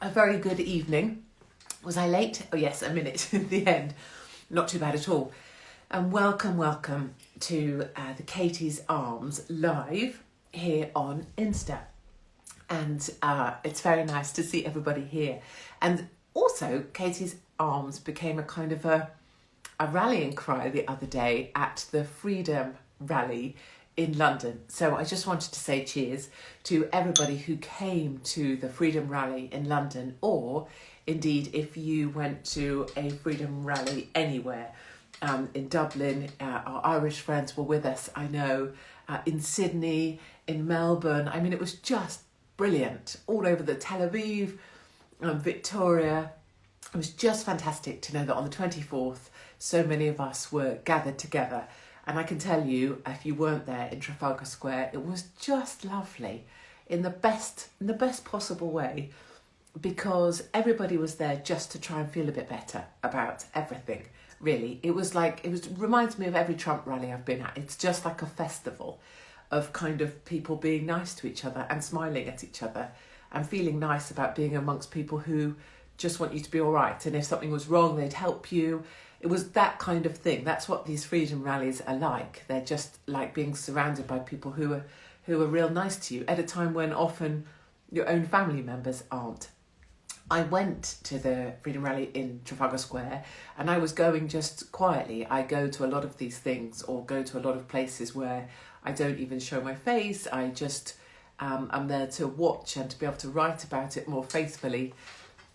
A very good evening. Was I late? Oh yes, a minute in the end. Not too bad at all. And welcome to the Katie's Arms live here on Insta. And it's very nice to see everybody here. And also, Katie's Arms became a kind of a rallying cry the other day at the Freedom Rally in London. So I just wanted to say cheers to everybody who came to the Freedom Rally in London, or indeed if you went to a Freedom Rally anywhere. In Dublin, our Irish friends were with us, I know, in Sydney, in Melbourne. I mean, it was just brilliant. All over the Tel Aviv, Victoria. It was just fantastic to know that on the 24th, so many of us were gathered together. And I can tell you, if you weren't there in Trafalgar Square, it was just lovely in the best possible way, because everybody was there just to try and feel a bit better about everything, really. It reminds me of every Trump rally I've been at. It's just like a festival of kind of people being nice to each other and smiling at each other and feeling nice about being amongst people who just want you to be all right. And if something was wrong, they'd help you. It was that kind of thing. That's what these freedom rallies are like. They're just like being surrounded by people who are real nice to you at a time when often your own family members aren't. I went to the Freedom Rally in Trafalgar Square and I was going just quietly. I go to a lot of these things, or go to a lot of places where I don't even show my face. I just am there to watch and to be able to write about it more faithfully.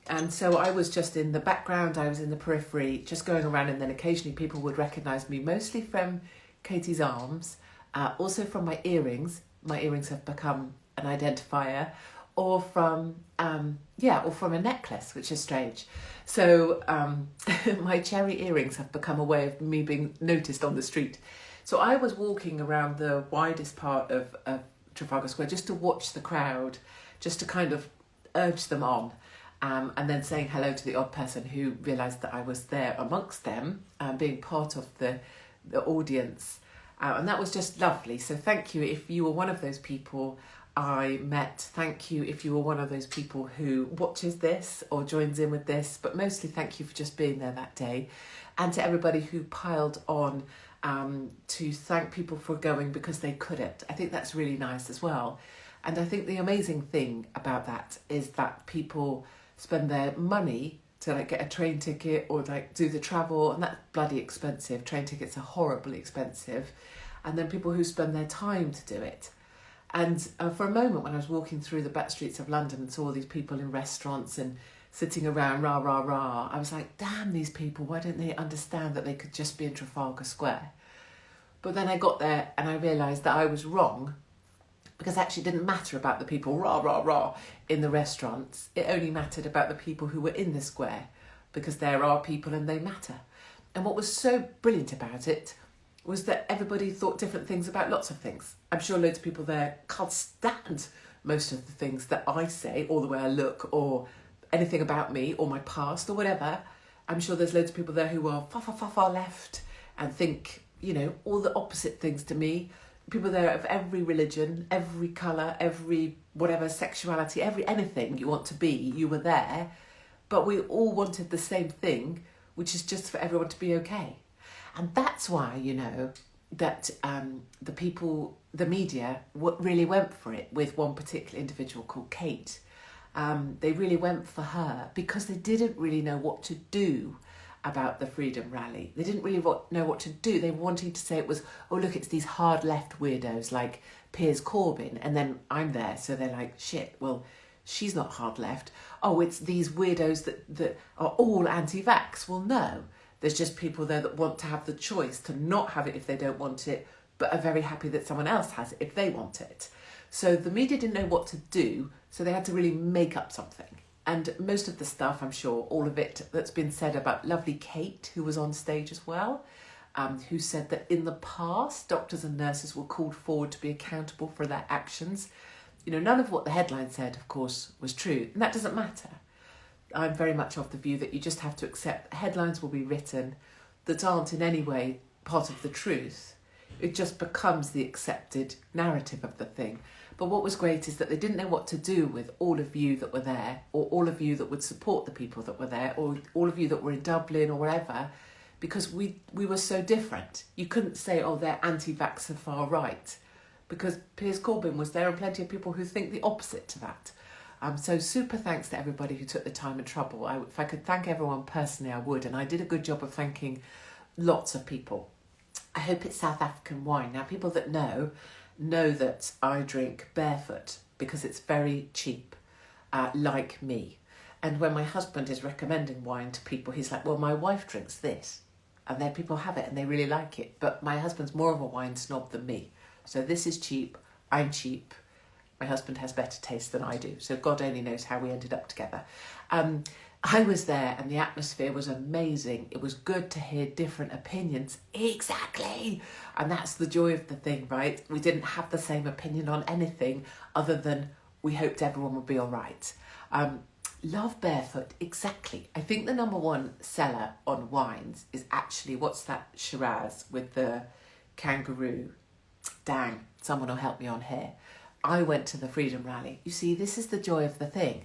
And so I was just in the background, I was in the periphery, just going around, and then occasionally people would recognise me, mostly from Katie's Arms, also from my earrings. My earrings have become an identifier, or from a necklace, which is strange. So my cherry earrings have become a way of me being noticed on the street. So I was walking around the widest part of Trafalgar Square just to watch the crowd, just to kind of urge them on. And then saying hello to the odd person who realised that I was there amongst them, being part of the audience. And that was just lovely. So thank you if you were one of those people I met. Thank you if you were one of those people who watches this or joins in with this. But mostly thank you for just being there that day. And to everybody who piled on to thank people for going because they couldn't. I think that's really nice as well. And I think the amazing thing about that is that people spend their money to like get a train ticket or like do the travel, and that's bloody expensive. Train tickets are horribly expensive. And then people who spend their time to do it. And for a moment when I was walking through the back streets of London and saw all these people in restaurants and sitting around rah rah rah, I was like, damn, these people, why don't they understand that they could just be in Trafalgar Square? But then I got there and I realised that I was wrong, because actually it didn't matter about the people rah, rah, rah in the restaurants. It only mattered about the people who were in the square, because there are people and they matter. And what was so brilliant about it was that everybody thought different things about lots of things. I'm sure loads of people there can't stand most of the things that I say, or the way I look, or anything about me, or my past, or whatever. I'm sure there's loads of people there who are far left and think, all the opposite things to me. People there of every religion, every colour, every whatever sexuality, every anything you want to be, you were there. But we all wanted the same thing, which is just for everyone to be okay. And that's why, that the media really went for it with one particular individual called Kate. They really went for her because they didn't really know what to do about the Freedom Rally. They didn't really know what to do. They wanted to say it was, oh look, it's these hard left weirdos like Piers Corbyn, and then I'm there, so they're like, shit, well, she's not hard left. Oh, it's these weirdos that are all anti-vax. Well, no, there's just people there that want to have the choice to not have it if they don't want it, but are very happy that someone else has it if they want it. So the media didn't know what to do, so they had to really make up something. And most of the stuff, I'm sure, all of it that's been said about lovely Kate, who was on stage as well, who said that in the past, doctors and nurses were called forward to be accountable for their actions. None of what the headline said, of course, was true. And that doesn't matter. I'm very much of the view that you just have to accept headlines will be written that aren't in any way part of the truth. It just becomes the accepted narrative of the thing. But what was great is that they didn't know what to do with all of you that were there, or all of you that would support the people that were there, or all of you that were in Dublin or wherever, because we were so different. You couldn't say, oh, they're anti-vaxxer far right, because Piers Corbyn was there and plenty of people who think the opposite to that. So super thanks to everybody who took the time and trouble. If I could thank everyone personally, I would. And I did a good job of thanking lots of people. I hope it's South African wine. Now, people that know that I drink Barefoot because it's very cheap, like me. And when my husband is recommending wine to people, he's like, well, my wife drinks this. And then people have it and they really like it. But my husband's more of a wine snob than me. So this is cheap. I'm cheap. My husband has better taste than I do. So God only knows how we ended up together. I was there and the atmosphere was amazing. It was good to hear different opinions. Exactly. And that's the joy of the thing, right? We didn't have the same opinion on anything other than we hoped everyone would be all right. Love Barefoot, exactly. I think the number one seller on wines is actually, what's that Shiraz with the kangaroo? Dang, someone will help me on here. I went to the Freedom Rally. You see, this is the joy of the thing.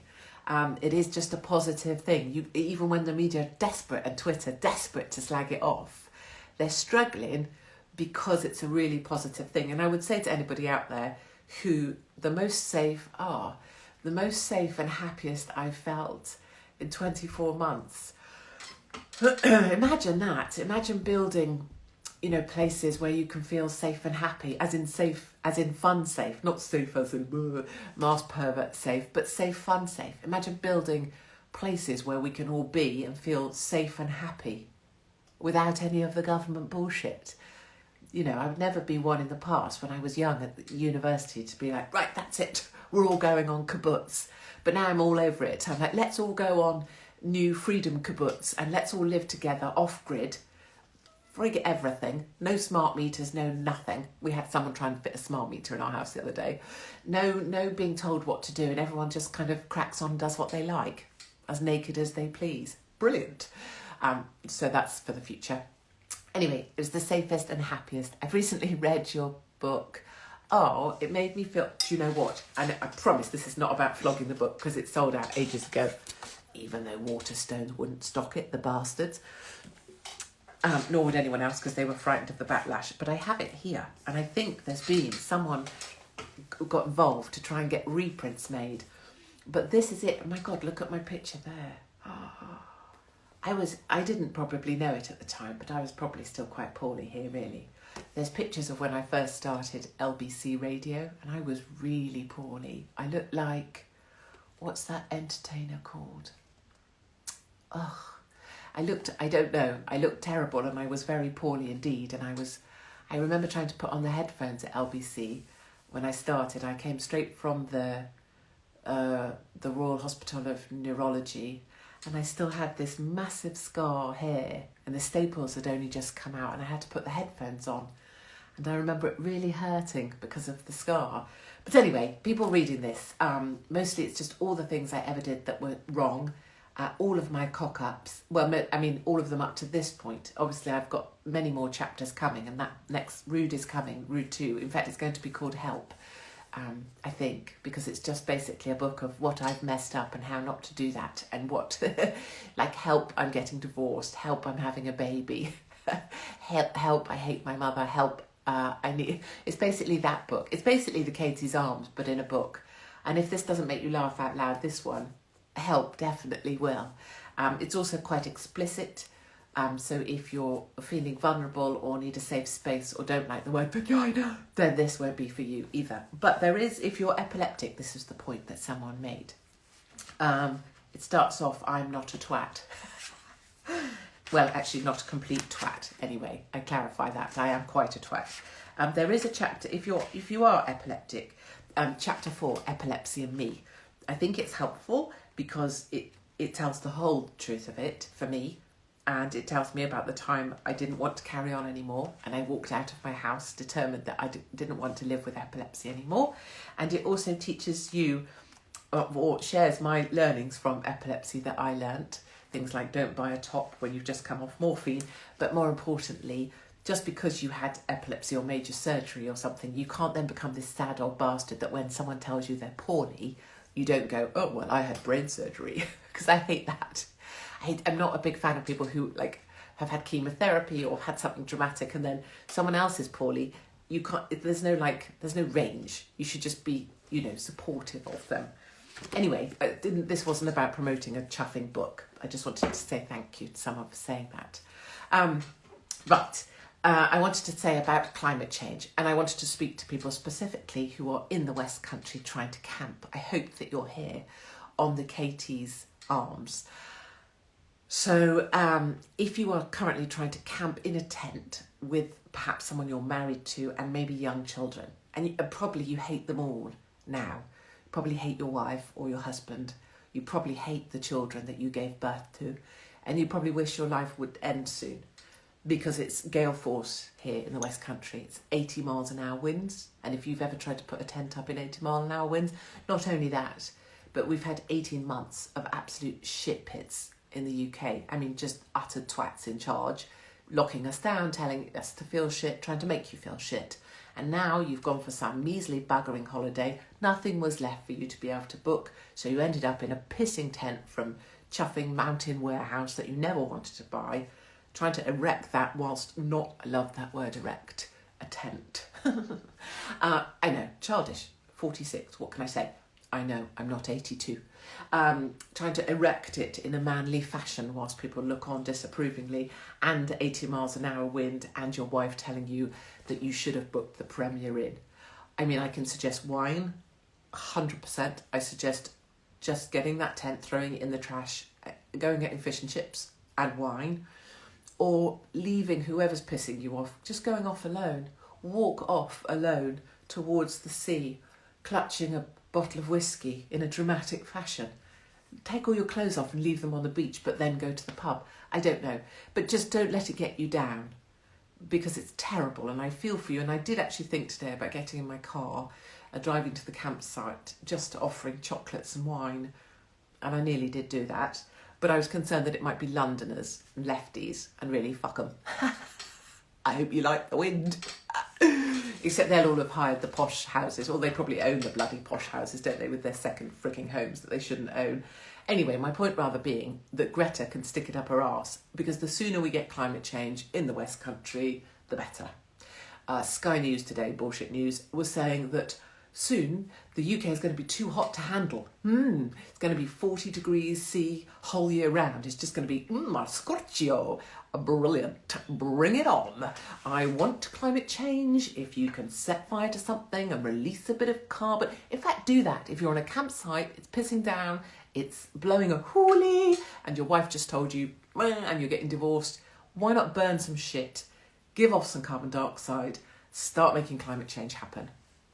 It is just a positive thing. Even when the media are desperate and Twitter desperate to slag it off, they're struggling because it's a really positive thing. And I would say to anybody out there who the most safe and happiest I've felt in 24 months. Imagine that. Imagine building, places where you can feel safe and happy, as in fun safe, not safe as in mass pervert safe, but safe, fun safe. Imagine building places where we can all be and feel safe and happy without any of the government bullshit. I would never be one in the past when I was young at the university to be like, right, that's it, we're all going on kibbutz. But now I'm all over it. I'm like, let's all go on new freedom kibbutz and let's all live together off-grid. Frig everything. No smart meters, no nothing. We had someone trying to fit a smart meter in our house the other day. No being told what to do, and everyone just kind of cracks on and does what they like, as naked as they please. Brilliant. So that's for the future. Anyway, it was the safest and happiest. I've recently read your book. Oh, it made me feel, do you know what? And I promise this is not about flogging the book because it sold out ages ago, even though Waterstones wouldn't stock it, the bastards. Nor would anyone else because they were frightened of the backlash. But I have it here, and I think there's been someone who got involved to try and get reprints made. But this is it. Oh my God, look at my picture there. I didn't probably know it at the time, but I was probably still quite poorly here, really. There's pictures of when I first started LBC Radio, and I was really poorly. I looked like, what's that entertainer called? I don't know, I looked terrible and I was very poorly indeed. And I remember trying to put on the headphones at LBC when I started. I came straight from the Royal Hospital of Neurology, and I still had this massive scar here and the staples had only just come out and I had to put the headphones on. And I remember it really hurting because of the scar. But anyway, people reading this, mostly it's just all the things I ever did that were wrong. All of my cock-ups, all of them up to this point. Obviously, I've got many more chapters coming, and that next Rude is coming, Rude 2. In fact, it's going to be called Help, I think, because it's just basically a book of what I've messed up and how not to do that, and what, like, help, I'm getting divorced, help, I'm having a baby, help, I hate my mother, help, it's basically that book. It's basically the Katie's Arms, but in a book. And if this doesn't make you laugh out loud, this one, Help, definitely will. It's also quite explicit, so if you're feeling vulnerable or need a safe space or don't like the word vagina, then this won't be for you either. But there is, if you're epileptic, this is the point that someone made. It starts off, I'm not a twat. Well, actually not a complete twat anyway. I clarify that, I am quite a twat. There is a chapter, if you are epileptic, chapter 4, Epilepsy and Me. I think it's helpful because it tells the whole truth of it for me, and it tells me about the time I didn't want to carry on anymore and I walked out of my house determined that I didn't want to live with epilepsy anymore. And it also teaches you, or shares my learnings from epilepsy that I learnt, things like don't buy a top when you've just come off morphine, but more importantly, just because you had epilepsy or major surgery or something, you can't then become this sad old bastard that when someone tells you they're poorly, you don't go, oh, well, I had brain surgery, because I hate that. I'm not a big fan of people who like have had chemotherapy or had something dramatic and then someone else is poorly. You can't, there's no range. You should just be, supportive of them. Anyway, this wasn't about promoting a chuffing book. I just wanted to say thank you to someone for saying that. I wanted to say about climate change, and I wanted to speak to people specifically who are in the West Country trying to camp. I hope that you're here on the Katie's Arms. So if you are currently trying to camp in a tent with perhaps someone you're married to and maybe young children, and probably you hate them all now, you probably hate your wife or your husband, you probably hate the children that you gave birth to, and you probably wish your life would end soon because it's gale force here in the West Country. It's 80 miles an hour winds, and if you've ever tried to put a tent up in 80 mile an hour winds, not only that, but we've had 18 months of absolute shit pits in the UK. I mean, just utter twats in charge, locking us down, telling us to feel shit, trying to make you feel shit. And now you've gone for some measly buggering holiday. Nothing was left for you to be able to book. So you ended up in a pissing tent from chuffing mountain warehouse that you never wanted to buy, trying to erect that whilst not, I love that word, erect, a tent. I know, childish, 46, what can I say? I know, I'm not 82. Trying to erect it in a manly fashion whilst people look on disapprovingly, and 80 miles an hour wind, and your wife telling you that you should have booked the Premier Inn. I mean, I can suggest wine, 100%. I suggest just getting that tent, throwing it in the trash, going getting fish and chips and wine, or leaving whoever's pissing you off, just going off alone. Walk off alone towards the sea, clutching a bottle of whiskey in a dramatic fashion. Take all your clothes off and leave them on the beach, but then go to the pub. I don't know, but just don't let it get you down, because it's terrible, and I feel for you. And I did actually think today about getting in my car, driving to the campsite, just offering chocolates and wine, and I nearly did do that, but I was concerned that it might be Londoners and lefties, and really, fuck them. I hope you like the wind. Except they'll all have hired the posh houses, or they probably own the bloody posh houses, don't they, with their second frigging homes that they shouldn't own. Anyway, my point rather being that Greta can stick it up her arse, because the sooner we get climate change in the West Country, the better. Sky News today, bullshit news, was saying that soon the UK is going to be too hot to handle. It's going to be 40 degrees C whole year round. It's just going to be, scorchio. Brilliant. Bring it on. I want climate change. If you can set fire to something and release a bit of carbon. In fact, do that. If you're on a campsite, it's pissing down, it's blowing a hoolie, and your wife just told you, and you're getting divorced, why not burn some shit, give off some carbon dioxide, start making climate change happen?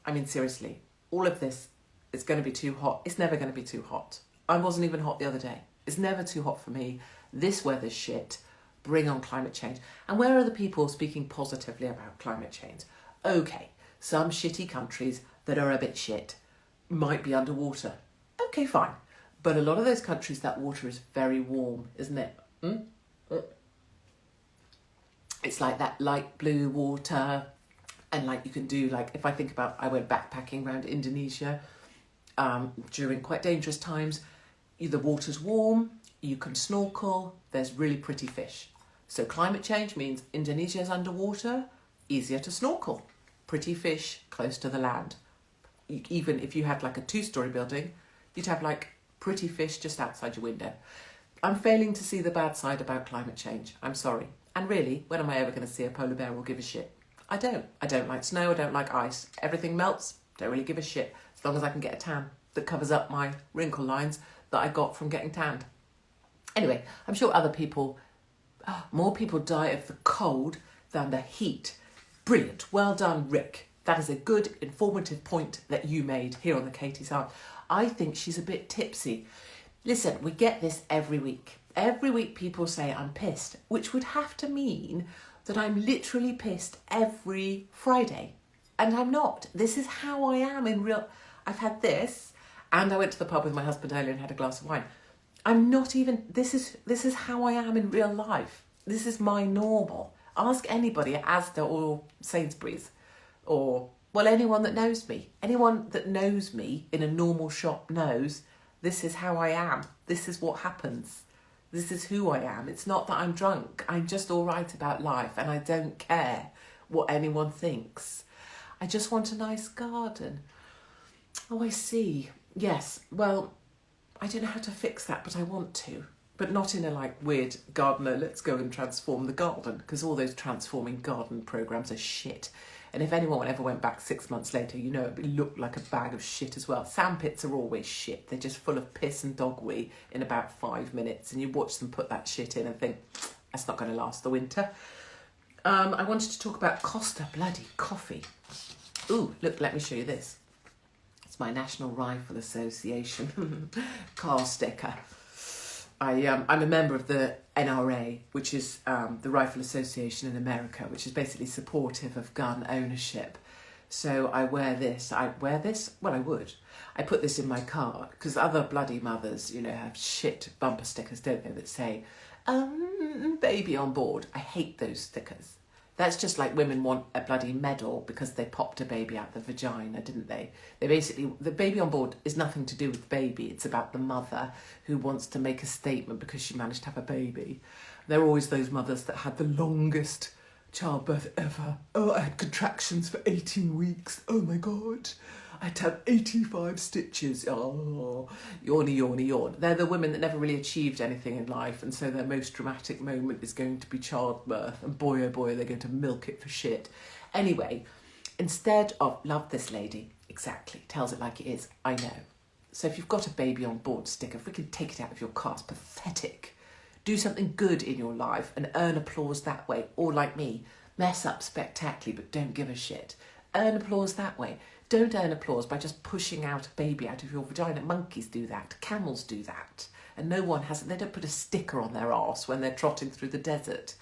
I mean, seriously, all of this is going to be too hot. It's never going to be too hot. I wasn't even hot the other day. It's never too hot for me. This weather's shit. Bring on climate change. And where are the people speaking positively about climate change? Okay, some shitty countries that are a bit shit might be underwater. Okay, fine. But a lot of those countries, that water is very warm, isn't it? It's like that light blue water. And like you can do, like, if I think about, I went backpacking around Indonesia during quite dangerous times. The water's warm, you can snorkel, there's really pretty fish. So climate change means Indonesia's underwater, easier to snorkel. Pretty fish close to the land. Even if you had like a 2-story building, you'd have like pretty fish just outside your window. I'm failing to see the bad side about climate change. I'm sorry. And really, when am I ever going to see a polar bear or give a shit? I don't. I don't like snow, I don't like ice. Everything melts, don't really give a shit. As long as I can get a tan that covers up my wrinkle lines that I got from getting tanned. Anyway, I'm sure other people, more people die of the cold than the heat. Brilliant. Well done, Rick. That is a good, informative point that you made here on the Katie's Arms. I think she's a bit tipsy. Listen, we get this every week. Every week people say I'm pissed, which would have to mean that I'm literally pissed every Friday. And I'm not. This is how I am in real... I've had this, and I went to the pub with my husband earlier and had a glass of wine. I'm not even... This is how I am in real life. This is my normal. Ask anybody at Asda or Sainsbury's or, well, anyone that knows me. Anyone that knows me in a normal shop knows this is how I am. This is what happens. This is who I am. It's not that I'm drunk. I'm just all right about life and I don't care what anyone thinks. I just want a nice garden. Oh, I see. Yes, well, I don't know how to fix that, but I want to. But not in a like weird gardener, let's go and transform the garden, because all those transforming garden programmes are shit. And if anyone ever went back 6 months later, you know, it looked like a bag of shit as well. Sandpits are always shit. They're just full of piss and dog wee in about 5 minutes. And you watch them put that shit in and think, that's not going to last the winter. I wanted to talk about Costa bloody coffee. Ooh, look, let me show you this. It's my National Rifle Association car sticker. I'm a member of the NRA, which is the Rifle Association in America, which is basically supportive of gun ownership. So I wear this. Well, I would. I put this in my car because other bloody mothers, you know, have shit bumper stickers, don't they, that say, baby on board. I hate those stickers. That's just like women want a bloody medal because they popped a baby out the vagina, didn't they? They basically, the baby on board is nothing to do with the baby. It's about the mother who wants to make a statement because she managed to have a baby. There are always those mothers that had the longest childbirth ever. Oh, I had contractions for 18 weeks. Oh my God. I had to have 85 stitches. Oh, yawny, yawny, yawn. They're the women that never really achieved anything in life, and so their most dramatic moment is going to be childbirth, and boy, oh boy, they're going to milk it for shit. Anyway, instead of, love this lady, exactly, tells it like it is, I know. So if you've got a baby on board sticker, if we can take it out of your car, it's pathetic. Do something good in your life and earn applause that way, or like me, mess up spectacularly but don't give a shit. Earn applause that way. Don't earn applause by just pushing out a baby out of your vagina. Monkeys do that. Camels do that. And no one has, they don't put a sticker on their arse when they're trotting through the desert.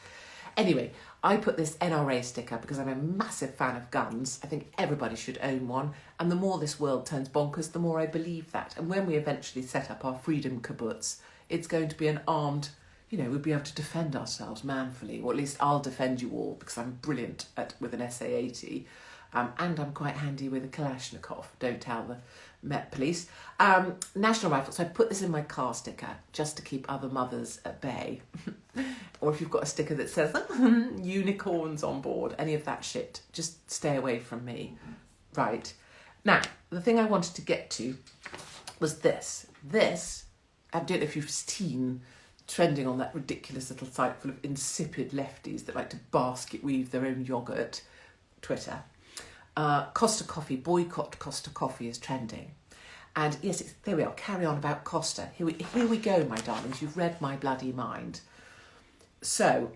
Anyway, I put this NRA sticker because I'm a massive fan of guns. I think everybody should own one. And the more this world turns bonkers, the more I believe that. And when we eventually set up our freedom kibbutz, it's going to be an armed, you know, we'll be able to defend ourselves manfully. Or at least I'll defend you all because I'm brilliant with an SA-80. And I'm quite handy with a Kalashnikov. Don't tell the Met Police. National Rifle. So I put this in my car sticker just to keep other mothers at bay. Or if you've got a sticker that says unicorns on board, any of that shit, just stay away from me. Right. Now, the thing I wanted to get to was this. This, I don't know if you've seen trending on that ridiculous little site full of insipid lefties that like to basket weave their own yoghurt, Twitter. Costa Coffee, boycott Costa Coffee is trending. And yes, there we are, carry on about Costa. Here we go, my darlings, you've read my bloody mind. So,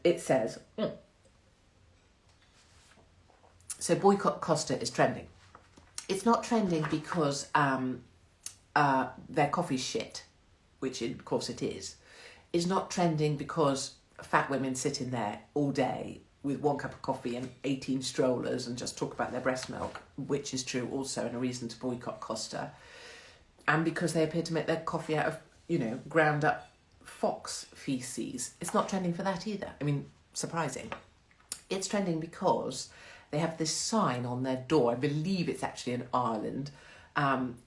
it says, so boycott Costa is trending. It's not trending because their coffee's shit, which of course it is. It's not trending because fat women sit in there all day with 1 cup of coffee and 18 strollers and just talk about their breast milk, which is true also and a reason to boycott Costa. And because they appear to make their coffee out of, you know, ground up fox feces. It's not trending for that either. I mean, surprising. It's trending because they have this sign on their door. I believe it's actually in Ireland.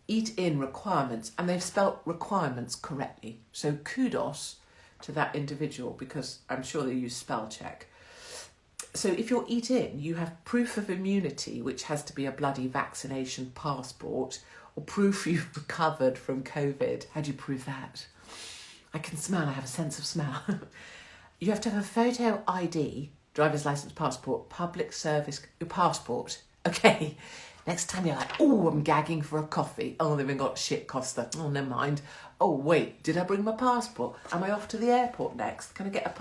Eat in requirements. And they've spelt requirements correctly. So kudos to that individual because I'm sure they use spell check. So if you're eat in, you have proof of immunity, which has to be a bloody vaccination passport, or proof you've recovered from COVID. How do you prove that? I can smell, I have a sense of smell. You have to have a photo ID, driver's license, passport, public service, your passport. Okay, next time you're like, oh, I'm gagging for a coffee. Oh, they've even got shit Costa. Oh, never mind. Oh, wait, did I bring my passport? Am I off to the airport next? Can I get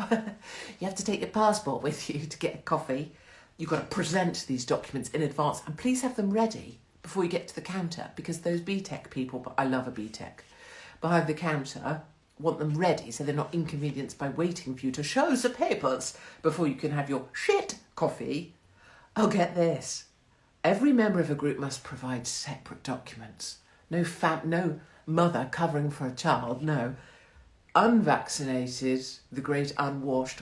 You have to take your passport with you to get a coffee. You've got to present these documents in advance and please have them ready before you get to the counter because those BTEC people, but I love a BTEC, behind the counter want them ready so they're not inconvenienced by waiting for you to show the papers before you can have your shit coffee. Oh, get this. Every member of a group must provide separate documents. No mother covering for a child, no. Unvaccinated, the great unwashed,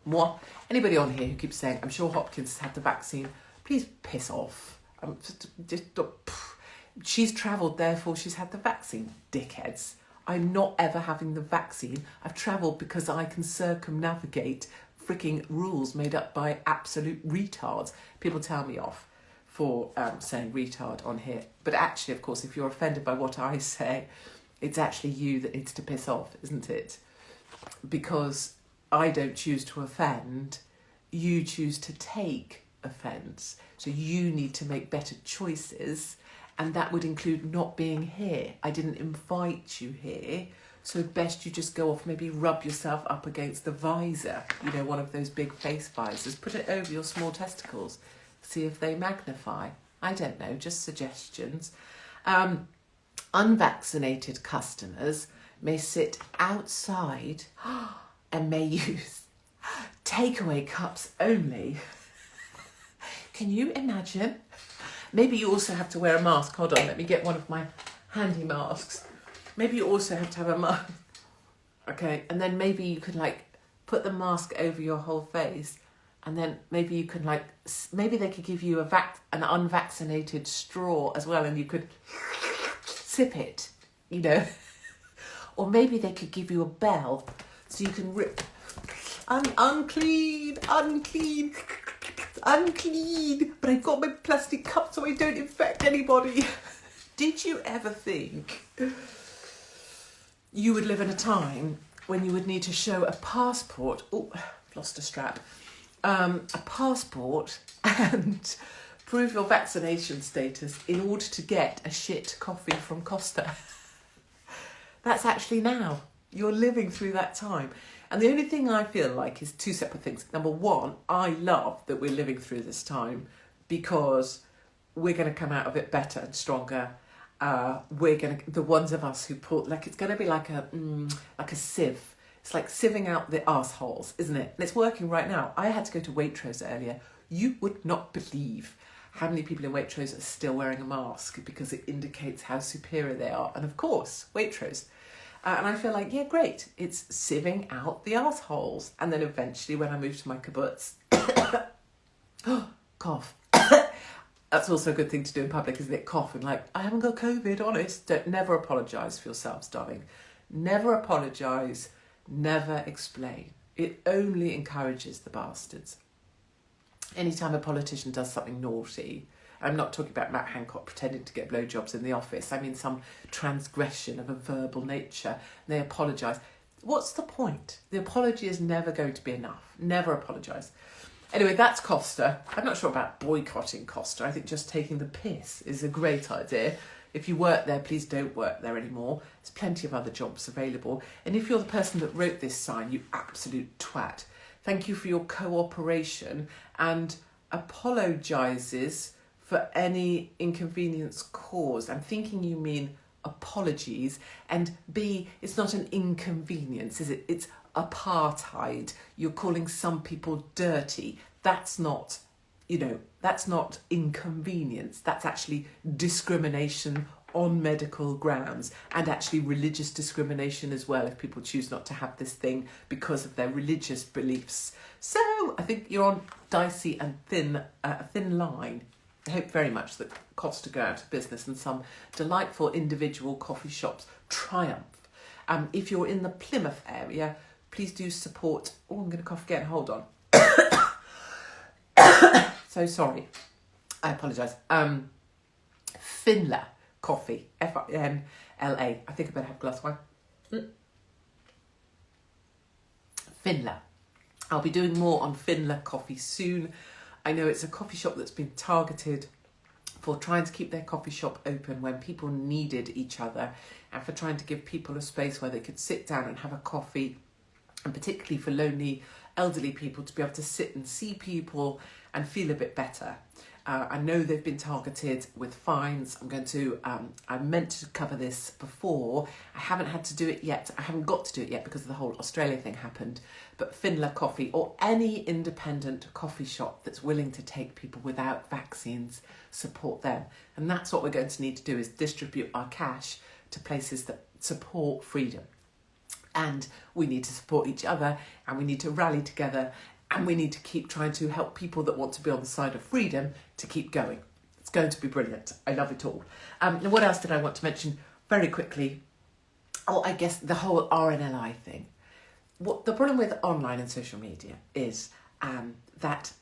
Moi, anybody on here who keeps saying, I'm sure Hopkins has had the vaccine, please piss off. She's travelled, therefore she's had the vaccine, dickheads. I'm not ever having the vaccine. I've travelled because I can circumnavigate freaking rules made up by absolute retards. People tell me off for saying retard on here. But actually, of course, if you're offended by what I say, it's actually you that needs to piss off, isn't it? Because I don't choose to offend, you choose to take offence. So you need to make better choices, and that would include not being here. I didn't invite you here, so best you just go off, maybe rub yourself up against the visor, you know, one of those big face visors, put it over your small testicles, see if they magnify. I don't know, just suggestions. Unvaccinated customers may sit outside and may use takeaway cups only. Can you imagine? Maybe you also have to wear a mask. Hold on, let me get one of my handy masks. Maybe you also have to have a mask. Okay, and then maybe you could like put the mask over your whole face, and then maybe you could like, maybe they could give you an unvaccinated straw as well, and you could sip it, you know. Or maybe they could give you a bell so you can rip. Unclean, but I've got my plastic cup so I don't infect anybody. Did you ever think you would live in a time when you would need to show a passport? Oh, I've lost a strap. A passport and prove your vaccination status in order to get a shit coffee from Costa. That's actually now. You're living through that time. And the only thing I feel like is two separate things. Number one, I love that we're living through this time because we're going to come out of it better and stronger. The ones of us who pull, like it's going to be like a sieve. It's like sieving out the arseholes, isn't it? And it's working right now. I had to go to Waitrose earlier. You would not believe how many people in Waitrose are still wearing a mask because it indicates how superior they are. And of course, Waitrose. And I feel like, yeah, great. It's sieving out the arseholes. And then eventually when I move to my kibbutz, cough. That's also a good thing to do in public, isn't it? Cough and like, I haven't got COVID, honest. Never apologise for yourselves, darling. Never apologise. Never explain. It only encourages the bastards. Anytime a politician does something naughty, I'm not talking about Matt Hancock pretending to get blowjobs in the office. I mean some transgression of a verbal nature. They apologise. What's the point? The apology is never going to be enough. Never apologise. Anyway, that's Costa. I'm not sure about boycotting Costa. I think just taking the piss is a great idea. If you work there, please don't work there anymore. There's plenty of other jobs available. And if you're the person that wrote this sign, you absolute twat, thank you for your cooperation and apologises for any inconvenience caused. I'm thinking you mean apologies, and B, it's not an inconvenience, is it? It's apartheid. You're calling some people dirty. That's not, that's not inconvenience. That's actually discrimination on medical grounds, and actually religious discrimination as well if people choose not to have this thing because of their religious beliefs. So I think you're on dicey and a thin line. I hope very much that Costa go out of business and some delightful individual coffee shops triumph. If you're in the Plymouth area, please do support... Oh, I'm going to cough again. Hold on. So sorry. I apologise. Finla Coffee. Finla. I think I better have a glass of wine. Finla. I'll be doing more on Finla Coffee soon. I know it's a coffee shop that's been targeted for trying to keep their coffee shop open when people needed each other, and for trying to give people a space where they could sit down and have a coffee, and particularly for lonely elderly people to be able to sit and see people and feel a bit better. I know they've been targeted with fines. I meant to cover this before. I haven't had to do it yet. I haven't got to do it yet because the whole Australia thing happened. But Finla Coffee, or any independent coffee shop that's willing to take people without vaccines, support them. And that's what we're going to need to do, is distribute our cash to places that support freedom. And we need to support each other, and we need to rally together And we need to keep trying to help people that want to be on the side of freedom to keep going. It's going to be brilliant. I love it all. Now, what else did I want to mention very quickly? Oh, I guess the whole RNLI thing. What the problem with online and social media is that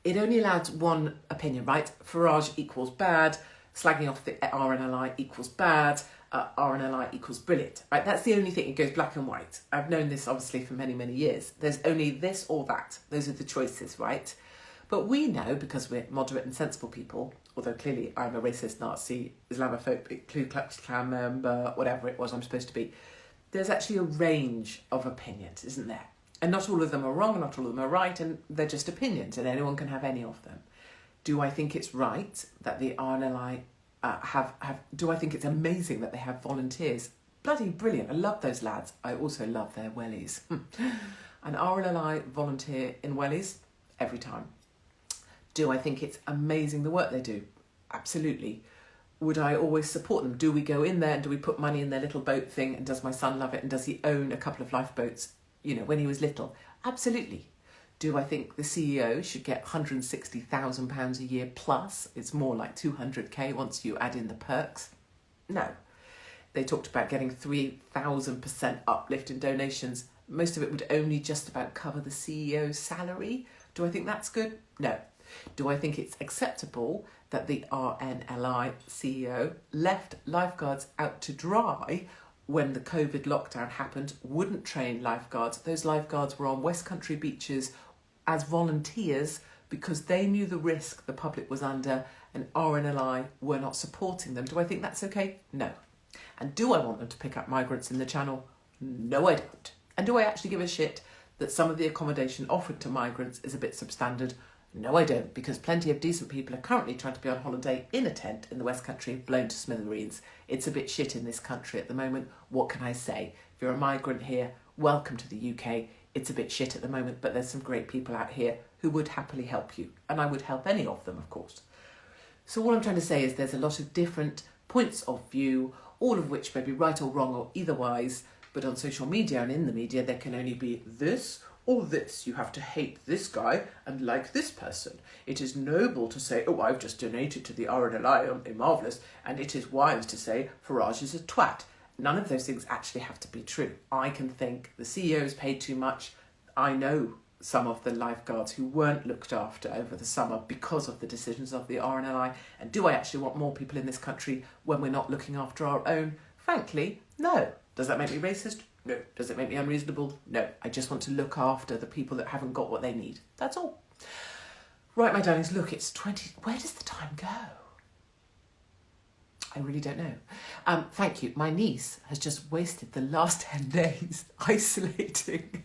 it only allows one opinion, right? Farage equals bad, slagging off the RNLI equals bad, RNLI equals brilliant, right? That's the only thing. It goes black and white. I've known this obviously for many, many years. There's only this or that. Those are the choices, right? But we know, because we're moderate and sensible people, although clearly I'm a racist, Nazi, Islamophobic, Ku Klux Klan member, whatever it was I'm supposed to be, there's actually a range of opinions, isn't there? And not all of them are wrong, not all of them are right, and they're just opinions, and anyone can have any of them. Do I think it's right that the RNLI do I think it's amazing that they have volunteers? Bloody brilliant. I love those lads. I also love their wellies. An RNLI volunteer in wellies, every time. Do I think it's amazing the work they do? Absolutely. Would I always support them? Do we go in there and do we put money in their little boat thing? And does my son love it? And does he own a couple of lifeboats, when he was little? Absolutely. Do I think the CEO should get £160,000 a year plus? It's more like 200k once you add in the perks. No. They talked about getting 3,000% uplift in donations. Most of it would only just about cover the CEO's salary. Do I think that's good? No. Do I think it's acceptable that the RNLI CEO left lifeguards out to dry when the COVID lockdown happened, wouldn't train lifeguards? Those lifeguards were on West Country beaches as volunteers because they knew the risk the public was under, and RNLI were not supporting them. Do I think that's okay? No. And do I want them to pick up migrants in the Channel? No, I don't. And do I actually give a shit that some of the accommodation offered to migrants is a bit substandard? No, I don't, because plenty of decent people are currently trying to be on holiday in a tent in the West Country, blown to smithereens. It's a bit shit in this country at the moment. What can I say? If you're a migrant here, welcome to the UK. It's a bit shit at the moment, but there's some great people out here who would happily help you. And I would help any of them, of course. So all I'm trying to say is there's a lot of different points of view, all of which may be right or wrong or eitherwise. But on social media and in the media, there can only be this or this. You have to hate this guy and like this person. It is noble to say, oh, I've just donated to the RNLI, marvellous. And it is wise to say Farage is a twat. None of those things actually have to be true. I can think the CEO's paid too much. I know some of the lifeguards who weren't looked after over the summer because of the decisions of the RNLI. And do I actually want more people in this country when we're not looking after our own? Frankly, no. Does that make me racist? No. Does it make me unreasonable? No. I just want to look after the people that haven't got what they need. That's all. Right, my darlings, look, it's 20... Where does the time go? I really don't know. Thank you. My niece has just wasted the last 10 days isolating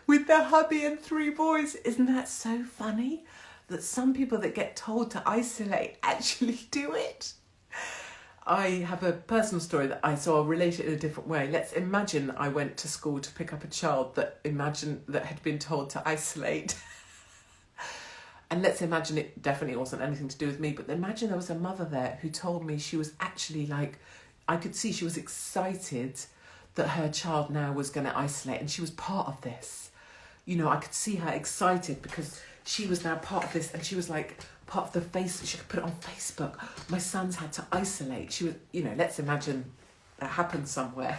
with their hubby and 3 boys. Isn't that so funny? That some people that get told to isolate actually do it. I have a personal story that I'll relate it in a different way. Let's imagine I went to school to pick up a child that had been told to isolate. And let's imagine it definitely wasn't anything to do with me, but imagine there was a mother there who told me she was actually I could see she was excited that her child now was going to isolate and she was part of this. I could see her excited because she was now part of this and she was part of the face. She could put it on Facebook. My son's had to isolate. She was, let's imagine that happened somewhere.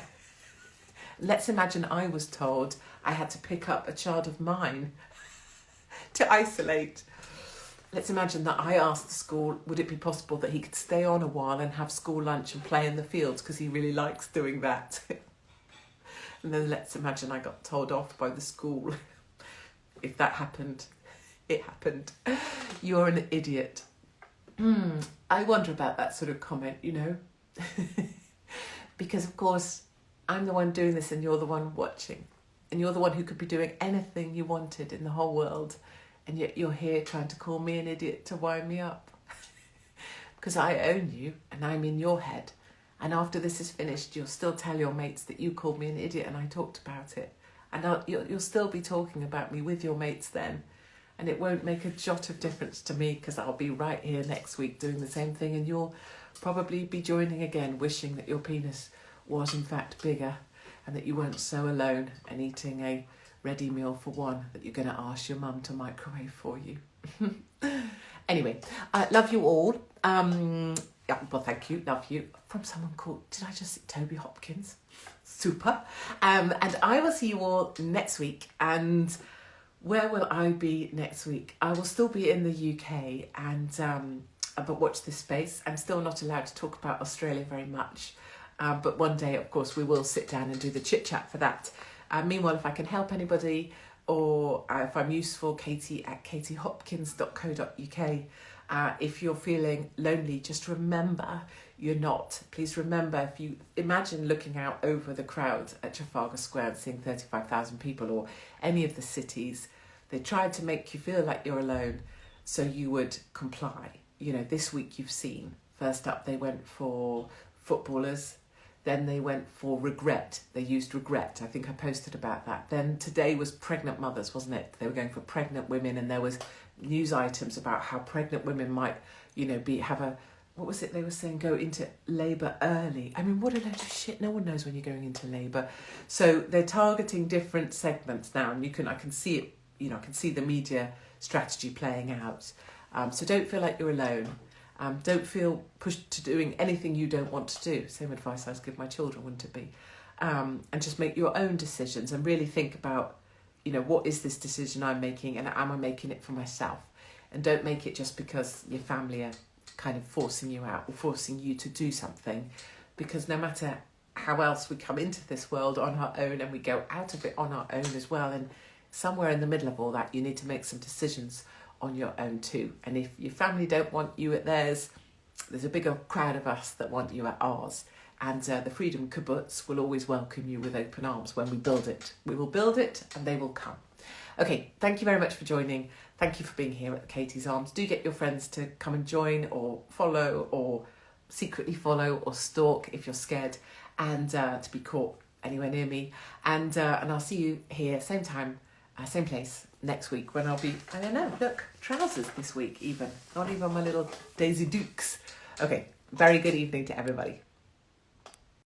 Let's imagine I was told I had to pick up a child of mine to isolate. Let's imagine that I asked the school, would it be possible that he could stay on a while and have school lunch and play in the fields because he really likes doing that. And then let's imagine I got told off by the school. If that happened, it happened. You're an idiot. I wonder about that sort of comment, because of course I'm the one doing this and you're the one watching. And you're the one who could be doing anything you wanted in the whole world. And yet you're here trying to call me an idiot to wind me up. Because I own you and I'm in your head. And after this is finished, you'll still tell your mates that you called me an idiot and I talked about it. And you'll still be talking about me with your mates then. And it won't make a jot of difference to me because I'll be right here next week doing the same thing. And you'll probably be joining again, wishing that your penis was in fact bigger and that you weren't so alone and eating a ready meal for one that you're going to ask your mum to microwave for you. Anyway, I love you all. Yeah, well, thank you, love you. From someone called, did I just see Toby Hopkins? Super. And I will see you all next week. And where will I be next week? I will still be in the UK, and but watch this space. I'm still not allowed to talk about Australia very much. But one day, of course, we will sit down and do the chit chat for that. Meanwhile, if I can help anybody, or if I'm useful, katie@katiehopkins.co.uk. If you're feeling lonely, just remember you're not. Please remember, if you imagine looking out over the crowd at Trafalgar Square and seeing 35,000 people, or any of the cities, they tried to make you feel like you're alone so you would comply. You know, this week you've seen, first up they went for footballers, then they went for regret. They used regret. I think I posted about that. Then today was pregnant mothers, wasn't it? They were going for pregnant women, and there was news items about how pregnant women might, you know, what was it they were saying? Go into labour early. I mean, what a load of shit. No one knows when you're going into labour. So they're targeting different segments now, and I can see it, you know, I can see the media strategy playing out. So don't feel like you're alone. Don't feel pushed to doing anything you don't want to do. Same advice I'd give my children, wouldn't it be? And just make your own decisions and really think about, you know, what is this decision I'm making, and am I making it for myself? And don't make it just because your family are kind of forcing you out or forcing you to do something, because no matter how else we come into this world on our own, and we go out of it on our own as well, and somewhere in the middle of all that you need to make some decisions on your own too. And if your family don't want you at theirs, there's a bigger crowd of us that want you at ours. And the Freedom Kibbutz will always welcome you with open arms when we build it. We will build it and they will come. Okay, thank you very much for joining. Thank you for being here at Katie's Arms. Do get your friends to come and join, or follow, or secretly follow, or stalk if you're scared, and to be caught anywhere near me. And I'll see you here, same time, same place next week, when I'll be, I don't know, look, trousers this week even. Not even my little Daisy Dukes. Okay, very good evening to everybody.